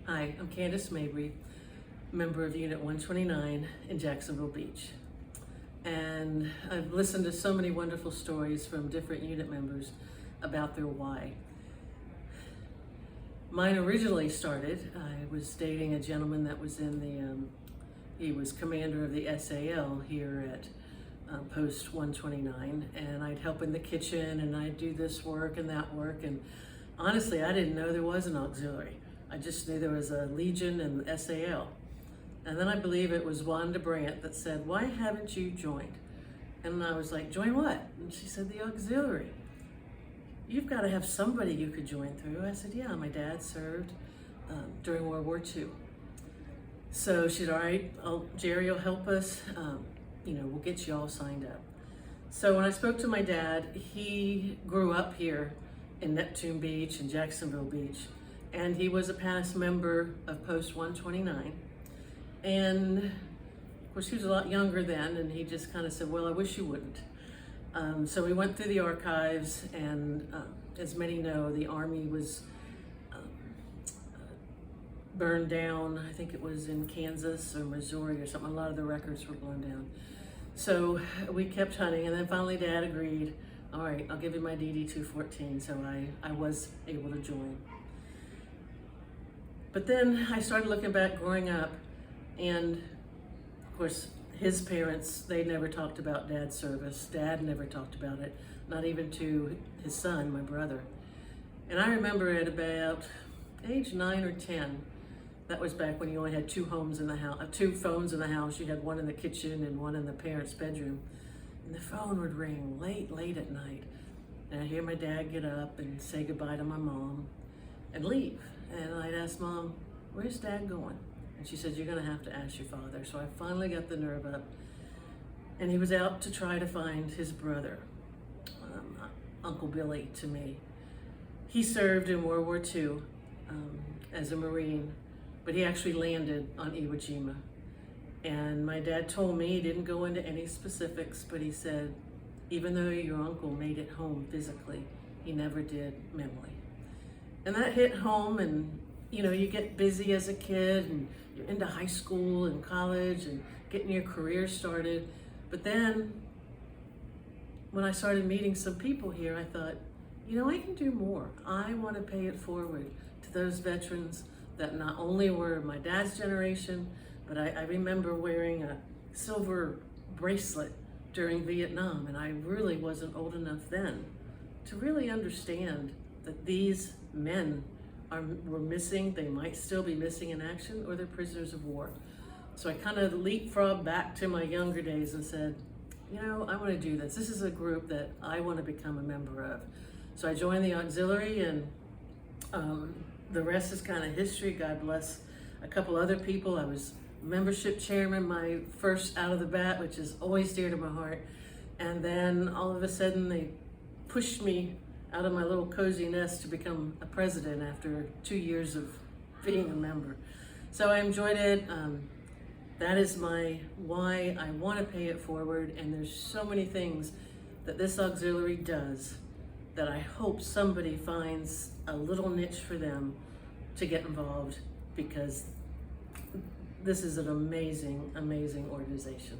Hi, I'm Candace Mabry, member of Unit 129 in Jacksonville Beach. And I've listened to so many wonderful stories from different unit members about their why. Mine originally started, I was dating a gentleman that was in he was commander of the SAL here at Post 129, and I'd help in the kitchen and I'd do this work and that work, and honestly I didn't know there was an auxiliary. I just knew there was a Legion and SAL. And then I believe it was Wanda Brandt that said, "Why haven't you joined?" And I was like, "Join what?" And she said, "The auxiliary. You've got to have somebody you could join through." I said, "Yeah, my dad served during World War II. So she said, "All right, Jerry will help us. We'll get you all signed up." So when I spoke to my dad, he grew up here in Neptune Beach and Jacksonville Beach, and he was a past member of Post 129. And of course, he was a lot younger then, and he just kind of said, "Well, I wish you wouldn't." So we went through the archives, and as many know, the Army was burned down. I think it was in Kansas or Missouri or something. A lot of the records were blown down. So we kept hunting, and then finally Dad agreed, "All right, I'll give you my DD 214. So I was able to join. But then I started looking back growing up, and of course, his parents, they never talked about Dad's service. Dad never talked about it, not even to his son, my brother. And I remember at about age 9 or 10, that was back when you only had two phones in the house. You had one in the kitchen and one in the parents' bedroom. And the phone would ring late at night. And I'd hear my dad get up and say goodbye to my mom and leave. And I'd ask Mom, "Where's Dad going?" And she said, "You're gonna have to ask your father." So I finally got the nerve up, and he was out to try to find his brother, Uncle Billy to me. He served in World War II as a Marine, but he actually landed on Iwo Jima. And my dad told me, he didn't go into any specifics, but he said, even though your uncle made it home physically, he never did mentally. And that hit home, and you get busy as a kid, and you're into high school and college and getting your career started. But then when I started meeting some people here, I thought, I can do more. I want to pay it forward to those veterans that not only were my dad's generation, but I remember wearing a silver bracelet during Vietnam, and I really wasn't old enough then to really understand that these men were missing. They might still be missing in action, or they're prisoners of war. So I kind of leapfrogged back to my younger days and said, I want to do this. This is a group that I want to become a member of. So I joined the auxiliary, and the rest is kind of history. God bless a couple other people. I was membership chairman, my first out of the bat, which is always dear to my heart. And then all of a sudden they pushed me out of my little cozy nest to become a president after 2 years of being a member. So I enjoyed it. That is my why. I want to pay it forward, and there's so many things that this auxiliary does that I hope somebody finds a little niche for them to get involved, because this is an amazing, amazing organization.